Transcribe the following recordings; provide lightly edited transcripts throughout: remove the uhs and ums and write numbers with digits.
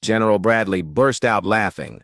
General Bradley burst out laughing.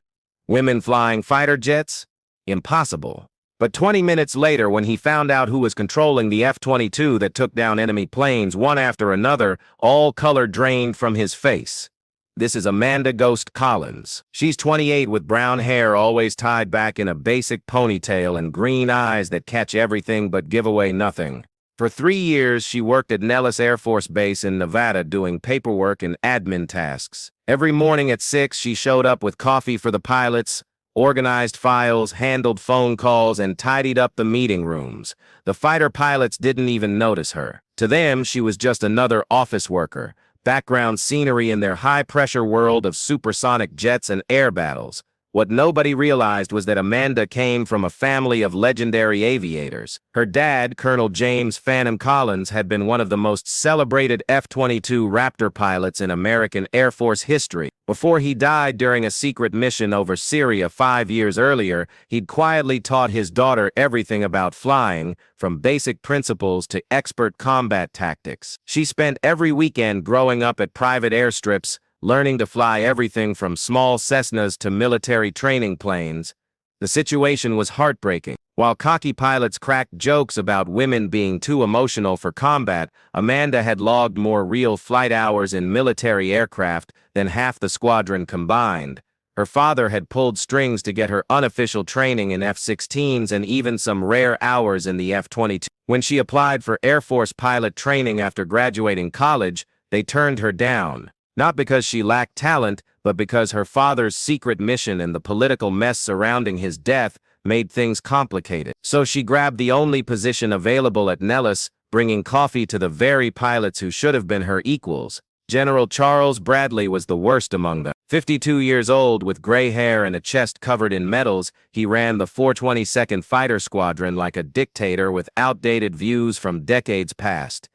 Women flying fighter jets? Impossible. But 20 minutes later, when he found out who was controlling the F-22 that took down enemy planes one after another, all color drained from his face. This is Amanda Ghost Collins. She's 28 with brown hair always tied back in a basic ponytail and green eyes that catch everything but give away nothing. For 3 years, she worked at Nellis Air Force Base in Nevada doing paperwork and admin tasks. Every morning at 6, she showed up with coffee for the pilots, organized files, handled phone calls, and tidied up the meeting rooms. The fighter pilots didn't even notice her. To them, she was just another office worker, background scenery in their high-pressure world of supersonic jets and air battles. What nobody realized was that Amanda came from a family of legendary aviators. Her dad, Colonel James Phantom Collins, had been one of the most celebrated F-22 Raptor pilots in American Air Force history. Before he died during a secret mission over Syria 5 years earlier, he'd quietly taught his daughter everything about flying, from basic principles to expert combat tactics. She spent every weekend growing up at private airstrips, learning to fly everything from small Cessnas to military training planes. The situation was heartbreaking. While cocky pilots cracked jokes about women being too emotional for combat, Amanda had logged more real flight hours in military aircraft than half the squadron combined. Her father had pulled strings to get her unofficial training in F-16s and even some rare hours in the F-22. When she applied for Air Force pilot training after graduating college, they turned her down. Not because she lacked talent, but because her father's secret mission and the political mess surrounding his death made things complicated. So she grabbed the only position available at Nellis, bringing coffee to the very pilots who should have been her equals. General Charles Bradley was the worst among them. 52 years old, with gray hair and a chest covered in medals, he ran the 422nd Fighter Squadron like a dictator with outdated views from decades past.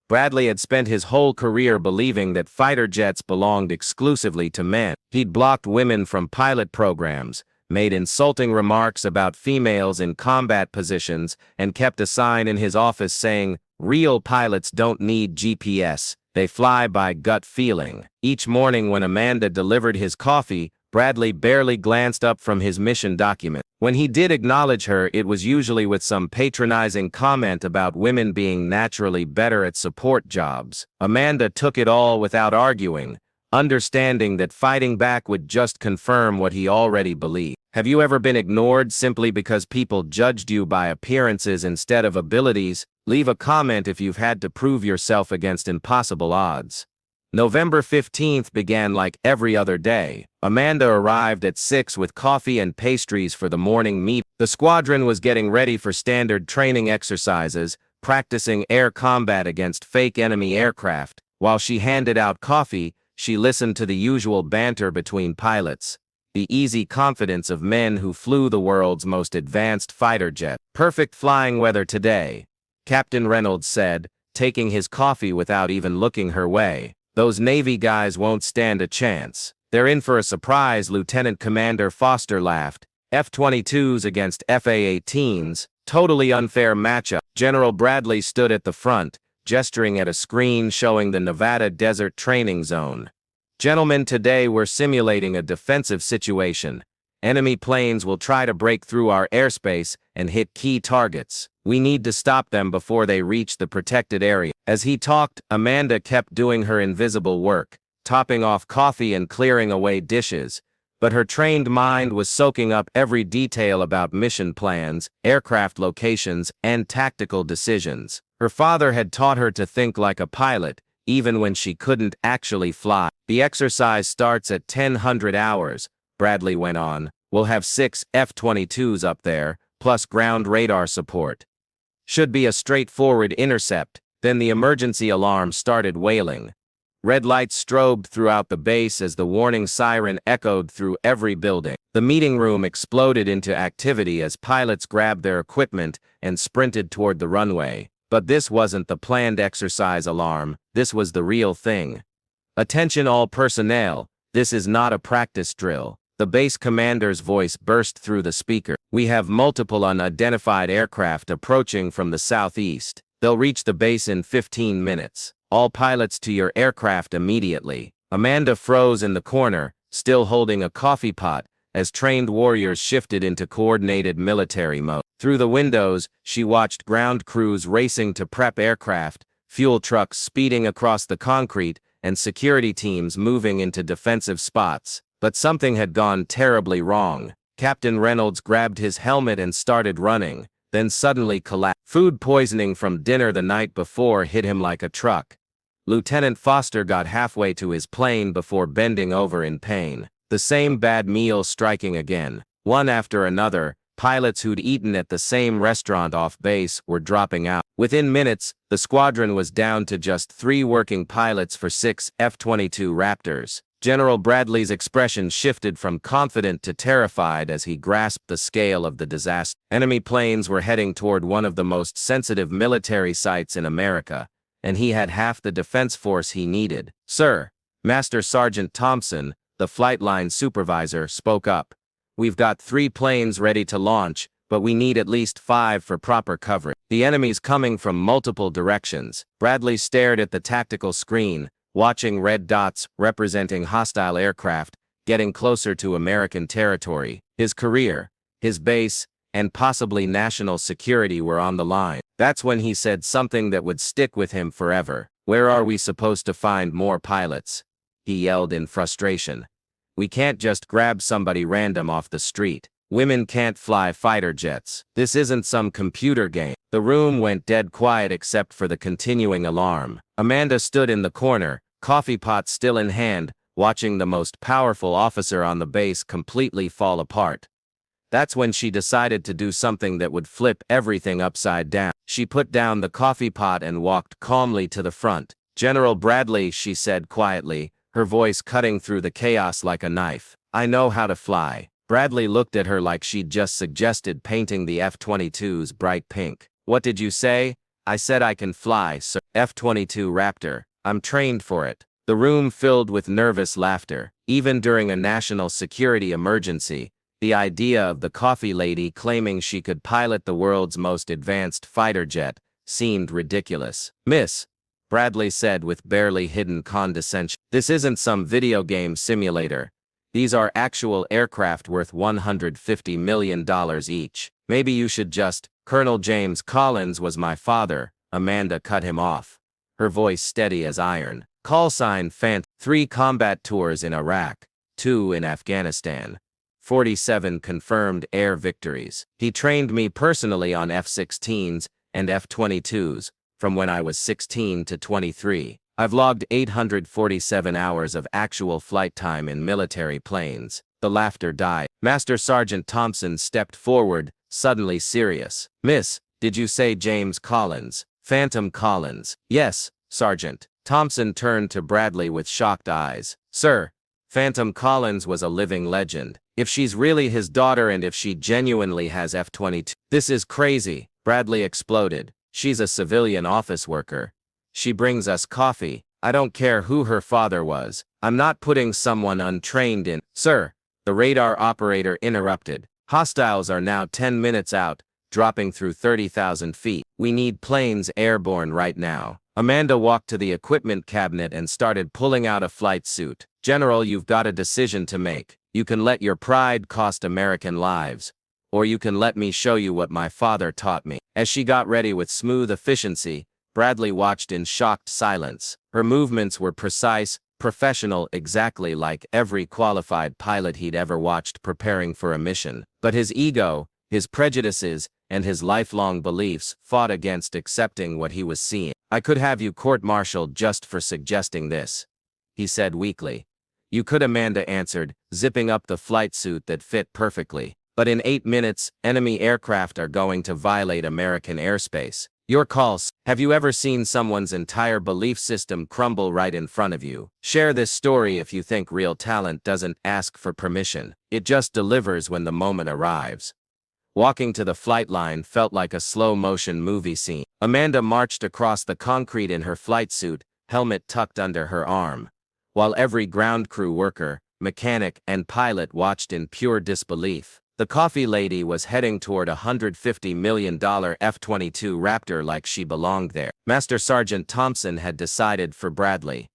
Bradley had spent his whole career believing that fighter jets belonged exclusively to men. He'd blocked women from pilot programs, made insulting remarks about females in combat positions, and kept a sign in his office saying, "Real pilots don't need GPS, they fly by gut feeling." Each morning when Amanda delivered his coffee, Bradley barely glanced up from his mission document. When he did acknowledge her, it was usually with some patronizing comment about women being naturally better at support jobs. Amanda took it all without arguing, understanding that fighting back would just confirm what he already believed. Have you ever been ignored simply because people judged you by appearances instead of abilities? Leave a comment if you've had to prove yourself against impossible odds. November 15th began like every other day. Amanda arrived at 6 with coffee and pastries for the morning meet. The squadron was getting ready for standard training exercises, practicing air combat against fake enemy aircraft. While she handed out coffee, she listened to the usual banter between pilots. The easy confidence of men who flew the world's most advanced fighter jet. "Perfect flying weather today," Captain Reynolds said, taking his coffee without even looking her way. "Those Navy guys won't stand a chance. They're in for a surprise," Lieutenant Commander Foster laughed. "F-22s against F-A-18s, totally unfair matchup." General Bradley stood at the front, gesturing at a screen showing the Nevada Desert Training Zone. "Gentlemen, today we're simulating a defensive situation. Enemy planes will try to break through our airspace and hit key targets. We need to stop them before they reach the protected area." As he talked, Amanda kept doing her invisible work, topping off coffee and clearing away dishes. But her trained mind was soaking up every detail about mission plans, aircraft locations, and tactical decisions. Her father had taught her to think like a pilot, even when she couldn't actually fly. "The exercise starts at 1000 hours, Bradley went on. "We'll have 6 F-22s up there, plus ground radar support. Should be a straightforward intercept." Then the emergency alarm started wailing. Red lights strobed throughout the base as the warning siren echoed through every building. The meeting room exploded into activity as pilots grabbed their equipment and sprinted toward the runway. But this wasn't the planned exercise alarm, this was the real thing. "Attention all personnel, this is not a practice drill." The base commander's voice burst through the speaker. "We have multiple unidentified aircraft approaching from the southeast. They'll reach the base in 15 minutes. All pilots to your aircraft immediately." Amanda froze in the corner, still holding a coffee pot, as trained warriors shifted into coordinated military mode. Through the windows, she watched ground crews racing to prep aircraft, fuel trucks speeding across the concrete, and security teams moving into defensive spots. But something had gone terribly wrong. Captain Reynolds grabbed his helmet and started running, then suddenly collapsed. Food poisoning from dinner the night before hit him like a truck. Lieutenant Foster got halfway to his plane before bending over in pain. The same bad meal striking again. One after another, pilots who'd eaten at the same restaurant off base were dropping out. Within minutes, the squadron was down to just 3 working pilots for 6 F-22 Raptors. General Bradley's expression shifted from confident to terrified as he grasped the scale of the disaster. Enemy planes were heading toward one of the most sensitive military sites in America, and he had half the defense force he needed. "Sir," Master Sergeant Thompson, the flight line supervisor, spoke up. "We've got 3 planes ready to launch, but we need at least 5 for proper coverage. The enemy's coming from multiple directions." Bradley stared at the tactical screen, watching red dots representing hostile aircraft getting closer to American territory. His career, his base, and possibly national security were on the line. That's when he said something that would stick with him forever. "Where are we supposed to find more pilots?" he yelled in frustration. "We can't just grab somebody random off the street. Women can't fly fighter jets. This isn't some computer game." The room went dead quiet except for the continuing alarm. Amanda stood in the corner, coffee pot still in hand, watching the most powerful officer on the base completely fall apart. That's when she decided to do something that would flip everything upside down. She put down the coffee pot and walked calmly to the front. "General Bradley," she said quietly, her voice cutting through the chaos like a knife, "I know how to fly." Bradley looked at her like she'd just suggested painting the F-22's bright pink. "What did you say?" "I said I can fly, sir. F-22 Raptor. I'm trained for it." The room filled with nervous laughter. Even during a national security emergency, the idea of the coffee lady claiming she could pilot the world's most advanced fighter jet seemed ridiculous. "Miss," Bradley said with barely hidden condescension, "this isn't some video game simulator. These are actual aircraft worth $150 million each. Maybe you should just—" "Colonel James Collins was my father," Amanda cut him off, her voice steady as iron. "Call sign Phantom. 3 combat tours in Iraq, 2 in Afghanistan. 47 confirmed air victories. He trained me personally on F-16s and F-22s from when I was 16 to 23. I've logged 847 hours of actual flight time in military planes." The laughter died. Master Sergeant Thompson stepped forward, suddenly serious. "Miss, did you say James Collins? Phantom Collins?" "Yes, Sergeant." Thompson turned to Bradley with shocked eyes. "Sir, Phantom Collins was a living legend. If she's really his daughter and if she genuinely has F-22—" "This is crazy," Bradley exploded. "She's a civilian office worker. She brings us coffee. I don't care who her father was. I'm not putting someone untrained in—" "Sir," the radar operator interrupted. "Hostiles are now 10 minutes out, dropping through 30,000 feet. We need planes airborne right now." Amanda walked to the equipment cabinet and started pulling out a flight suit. "General, you've got a decision to make. You can let your pride cost American lives, or you can let me show you what my father taught me." As she got ready with smooth efficiency, Bradley watched in shocked silence. Her movements were precise, professional, exactly like every qualified pilot he'd ever watched preparing for a mission. But his ego, his prejudices, and his lifelong beliefs fought against accepting what he was seeing. "I could have you court-martialed just for suggesting this," he said weakly. "You could," Amanda answered, zipping up the flight suit that fit perfectly. "But in 8 minutes, enemy aircraft are going to violate American airspace. Your call. Have you ever seen someone's entire belief system crumble right in front of you? Share this story if you think real talent doesn't ask for permission. It just delivers when the moment arrives." Walking to the flight line felt like a slow-motion movie scene. Amanda marched across the concrete in her flight suit, helmet tucked under her arm, while every ground crew worker, mechanic, and pilot watched in pure disbelief. The coffee lady was heading toward a $150 million F-22 Raptor like she belonged there. Master Sergeant Thompson had decided for Bradley.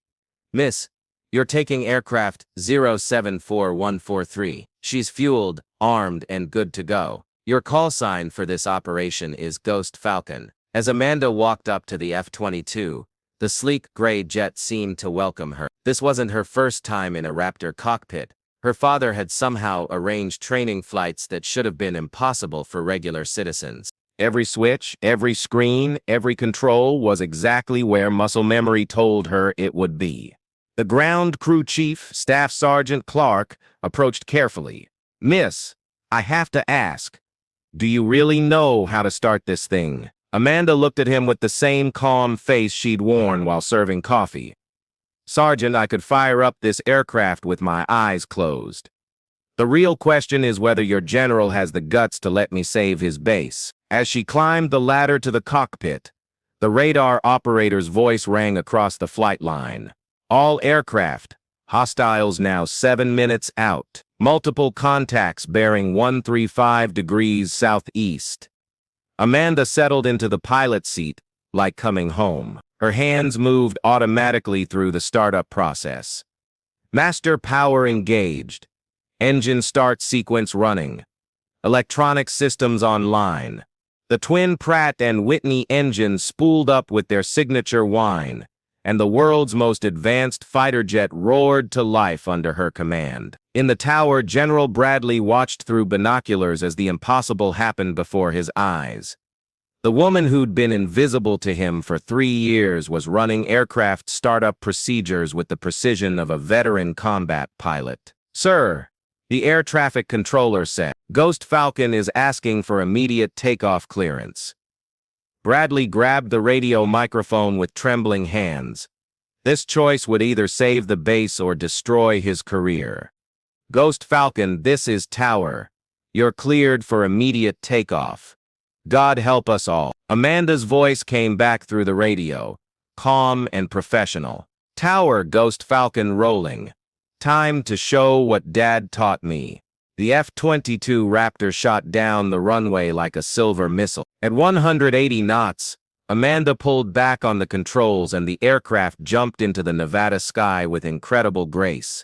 "Miss, You're taking aircraft 074143. She's fueled, armed, and good to go. Your call sign for this operation is Ghost Falcon. As Amanda walked up to the F-22, the sleek gray jet seemed to welcome her. This wasn't her first time in a Raptor cockpit. Her father had somehow arranged training flights that should have been impossible for regular citizens. Every switch, every screen, every control was exactly where muscle memory told her it would be. The ground crew chief, Staff Sergeant Clark, approached carefully. "Miss, I have to ask, do you really know how to start this thing?" Amanda looked at him with the same calm face she'd worn while serving coffee. "Sergeant, I could fire up this aircraft with my eyes closed. The real question is whether your general has the guts to let me save his base." As she climbed the ladder to the cockpit, the radar operator's voice rang across the flight line. "All aircraft, hostiles now 7 minutes out. Multiple contacts bearing 135 degrees southeast." Amanda settled into the pilot seat, like coming home. Her hands moved automatically through the startup process. Master power engaged. Engine start sequence running. Electronic systems online. The twin Pratt and Whitney engines spooled up with their signature whine, and the world's most advanced fighter jet roared to life under her command. In the tower, General Bradley watched through binoculars as the impossible happened before his eyes. The woman who'd been invisible to him for 3 years was running aircraft startup procedures with the precision of a veteran combat pilot. "Sir," the air traffic controller said, "Ghost Falcon is asking for immediate takeoff clearance." Bradley grabbed the radio microphone with trembling hands. This choice would either save the base or destroy his career. "Ghost Falcon, this is Tower. You're cleared for immediate takeoff. God help us all." Amanda's voice came back through the radio, calm and professional. "Tower, Ghost Falcon rolling. Time to show what Dad taught me." The F-22 Raptor shot down the runway like a silver missile. At 180 knots, Amanda pulled back on the controls and the aircraft jumped into the Nevada sky with incredible grace.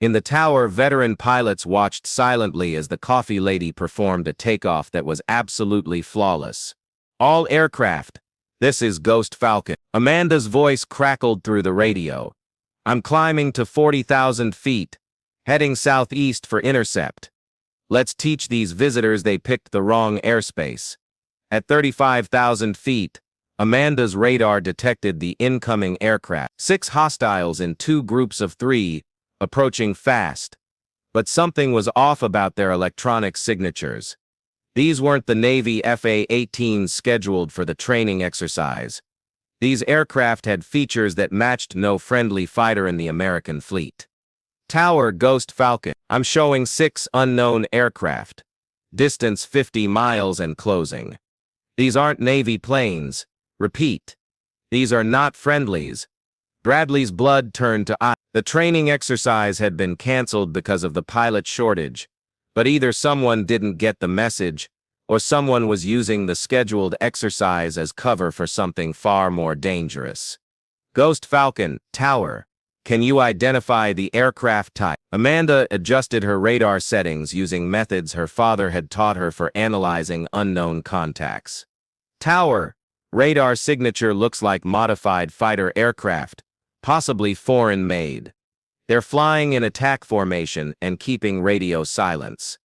In the tower, veteran pilots watched silently as the coffee lady performed a takeoff that was absolutely flawless. "All aircraft, this is Ghost Falcon." Amanda's voice crackled through the radio. "I'm climbing to 40,000 feet, heading southeast for intercept. Let's teach these visitors they picked the wrong airspace." At 35,000 feet, Amanda's radar detected the incoming aircraft. 6 hostiles in 2 groups of 3, approaching fast. But something was off about their electronic signatures. These weren't the Navy FA-18s scheduled for the training exercise. These aircraft had features that matched no friendly fighter in the American fleet. "Tower, Ghost Falcon. I'm showing 6 unknown aircraft. Distance 50 miles and closing. These aren't Navy planes. Repeat. These are not friendlies." Bradley's blood turned to ice. The training exercise had been canceled because of the pilot shortage, but either someone didn't get the message, or someone was using the scheduled exercise as cover for something far more dangerous. "Ghost Falcon, Tower. Can you identify the aircraft type?" Amanda adjusted her radar settings using methods her father had taught her for analyzing unknown contacts. "Tower, radar signature looks like modified fighter aircraft, possibly foreign-made. They're flying in attack formation and keeping radio silence.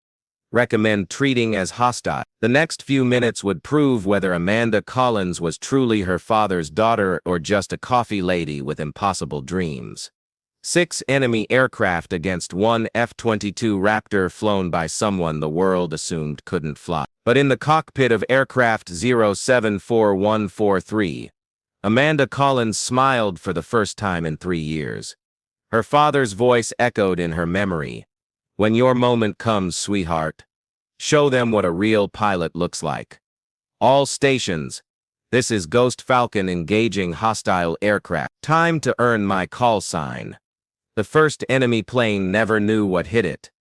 Recommend treating as hostile." The next few minutes would prove whether Amanda Collins was truly her father's daughter or just a coffee lady with impossible dreams. 6 enemy aircraft against 1 F-22 Raptor flown by someone the world assumed couldn't fly. But in the cockpit of aircraft 074143, Amanda Collins smiled for the first time in 3 years. Her father's voice echoed in her memory. "When your moment comes, sweetheart, show them what a real pilot looks like. All stations, this is Ghost Falcon engaging hostile aircraft. Time to earn my call sign." The first enemy plane never knew what hit it.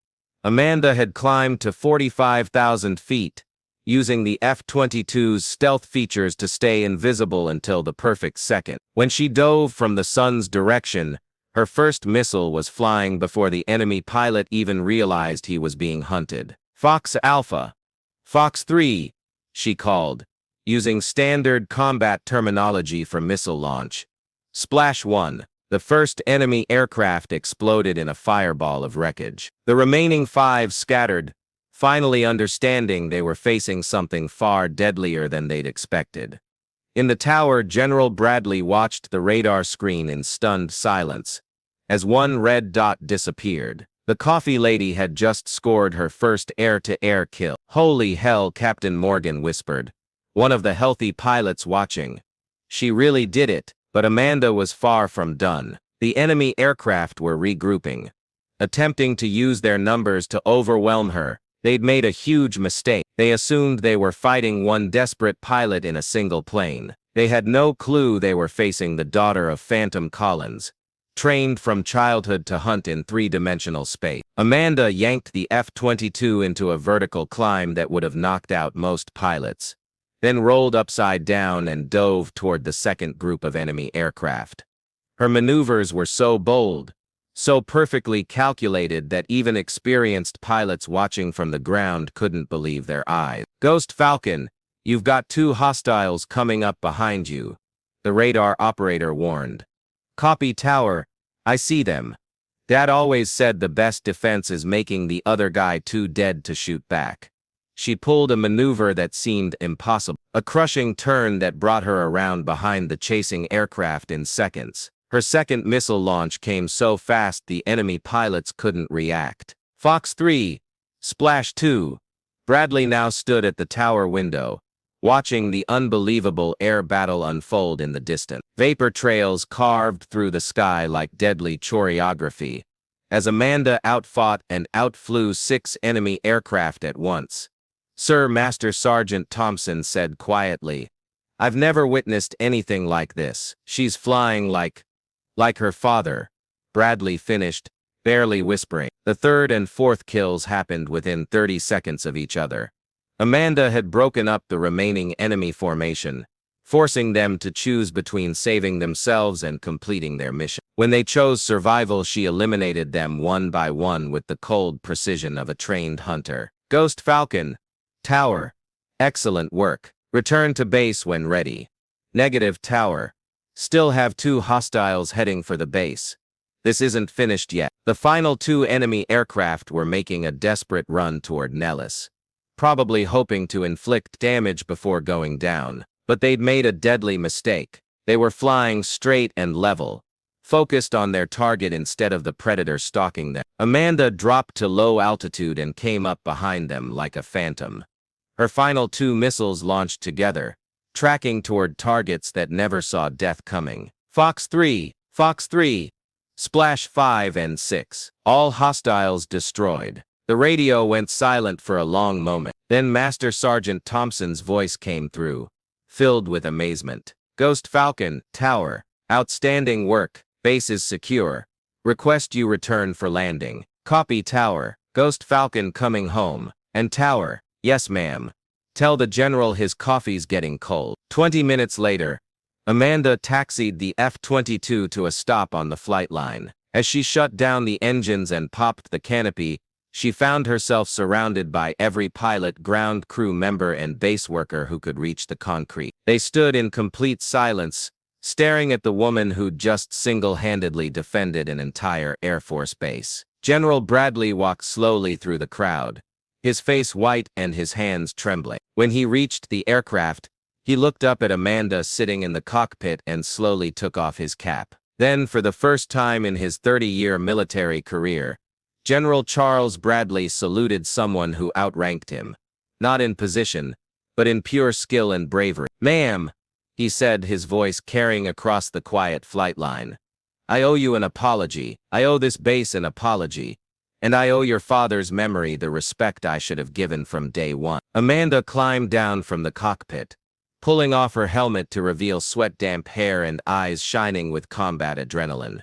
Amanda had climbed to 45,000 feet, using the F-22's stealth features to stay invisible until the perfect second. When she dove from the sun's direction, Her first missile was flying before the enemy pilot even realized he was being hunted. Fox Alpha. Fox 3, she called, using standard combat terminology for missile launch. Splash 1. The first enemy aircraft exploded in a fireball of wreckage. The remaining 5 scattered, finally understanding they were facing something far deadlier than they'd expected. In the tower, General Bradley watched the radar screen in stunned silence as one red dot disappeared. The coffee lady had just scored her first air-to-air kill. "Holy hell," Captain Morgan whispered, one of the healthy pilots watching. She really did it, but Amanda was far from done. The enemy aircraft were regrouping, attempting to use their numbers to overwhelm her. They'd made a huge mistake. They assumed they were fighting one desperate pilot in a single plane. They had no clue they were facing the daughter of Phantom Collins, trained from childhood to hunt in three-dimensional space. Amanda yanked the F-22 into a vertical climb that would have knocked out most pilots, then rolled upside down and dove toward the second group of enemy aircraft. Her maneuvers were so bold, so perfectly calculated that even experienced pilots watching from the ground couldn't believe their eyes. "Ghost Falcon, you've got 2 hostiles coming up behind you," the radar operator warned. "Copy, Tower. I see them." Dad always said the best defense is making the other guy too dead to shoot back. She pulled a maneuver that seemed impossible, a crushing turn that brought her around behind the chasing aircraft in seconds. Her second missile launch came so fast the enemy pilots couldn't react. Fox 3, Splash 2. Bradley now stood at the tower window, watching the unbelievable air battle unfold in the distance. Vapor trails carved through the sky like deadly choreography, as Amanda outfought and outflew 6 enemy aircraft at once. Sir Master Sergeant Thompson said quietly, "I've never witnessed anything like this. She's flying like her father," Bradley finished, barely whispering. The third and fourth kills happened within 30 seconds of each other. Amanda had broken up the remaining enemy formation, forcing them to choose between saving themselves and completing their mission. When they chose survival, she eliminated them one by one with the cold precision of a trained hunter. "Ghost Falcon, Tower, excellent work. Return to base when ready." Negative, Tower. Still have 2 hostiles heading for the base. This isn't finished yet. The final 2 enemy aircraft were making a desperate run toward Nellis, probably hoping to inflict damage before going down. But they'd made a deadly mistake. They were flying straight and level, focused on their target instead of the predator stalking them. Amanda dropped to low altitude and came up behind them like a phantom. Her final 2 missiles launched together, tracking toward targets that never saw death coming. Fox 3, Splash 5 and 6. All hostiles destroyed. The radio went silent for a long moment. Then Master Sergeant Thompson's voice came through, filled with amazement. "Ghost Falcon, Tower, outstanding work. Base is secure. Request you return for landing." "Copy, Tower. Ghost Falcon coming home." "And Tower, yes ma'am. Tell the General his coffee's getting cold." 20 minutes later, Amanda taxied the F-22 to a stop on the flight line. As she shut down the engines and popped the canopy, she found herself surrounded by every pilot, ground crew member, and base worker who could reach the concrete. They stood in complete silence, staring at the woman who'd just single-handedly defended an entire Air Force base. General Bradley walked slowly through the crowd, his face white and his hands trembling. When he reached the aircraft, he looked up at Amanda sitting in the cockpit and slowly took off his cap. Then, for the first time in his 30-year military career, General Charles Bradley saluted someone who outranked him, not in position, but in pure skill and bravery. "Ma'am," he said, his voice carrying across the quiet flight line, "I owe you an apology. I owe this base an apology. And I owe your father's memory the respect I should have given from day one." Amanda climbed down from the cockpit, pulling off her helmet to reveal sweat-damp hair and eyes shining with combat adrenaline.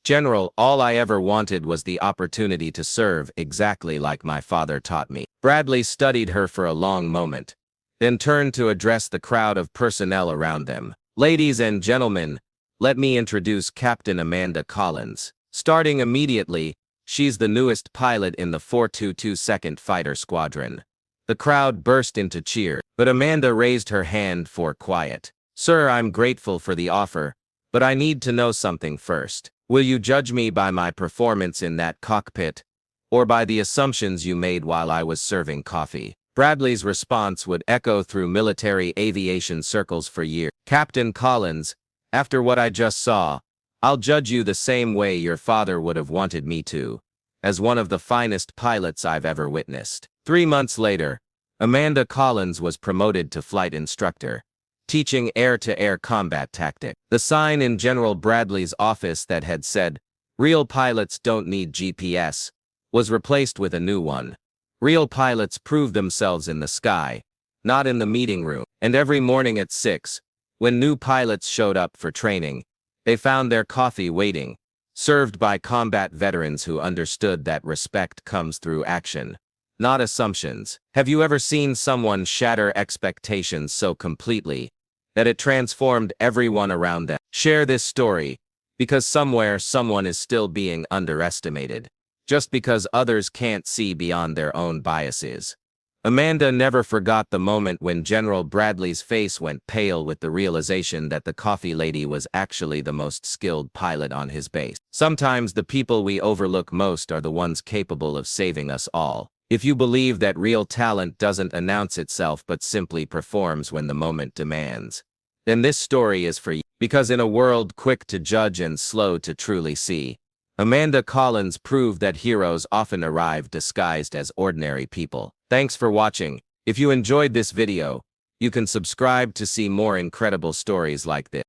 "General, all I ever wanted was the opportunity to serve exactly like my father taught me." Bradley studied her for a long moment, then turned to address the crowd of personnel around them. "Ladies and gentlemen, let me introduce Captain Amanda Collins." Starting immediately, she's the newest pilot in the 422 Second Fighter Squadron. The crowd burst into cheer, but Amanda raised her hand for quiet. Sir, I'm grateful for the offer, but I need to know something first. Will you judge me by my performance in that cockpit, or by the assumptions you made while I was serving coffee? Bradley's response would echo through military aviation circles for years. Captain Collins, after what I just saw, I'll judge you the same way your father would have wanted me to, as one of the finest pilots I've ever witnessed. 3 months later, Amanda Collins was promoted to flight instructor, teaching air-to-air combat tactics. The sign in General Bradley's office that had said, "Real pilots don't need GPS," was replaced with a new one. Real pilots prove themselves in the sky, not in the meeting room. And every morning at 6, when new pilots showed up for training, they found their coffee waiting, served by combat veterans who understood that respect comes through action, not assumptions. Have you ever seen someone shatter expectations so completely that it transformed everyone around them? Share this story, because somewhere someone is still being underestimated, just because others can't see beyond their own biases. Amanda never forgot the moment when General Bradley's face went pale with the realization that the coffee lady was actually the most skilled pilot on his base. Sometimes the people we overlook most are the ones capable of saving us all. If you believe that real talent doesn't announce itself but simply performs when the moment demands, then this story is for you. Because in a world quick to judge and slow to truly see, Amanda Collins proved that heroes often arrive disguised as ordinary people. Thanks for watching. If you enjoyed this video, you can subscribe to see more incredible stories like this.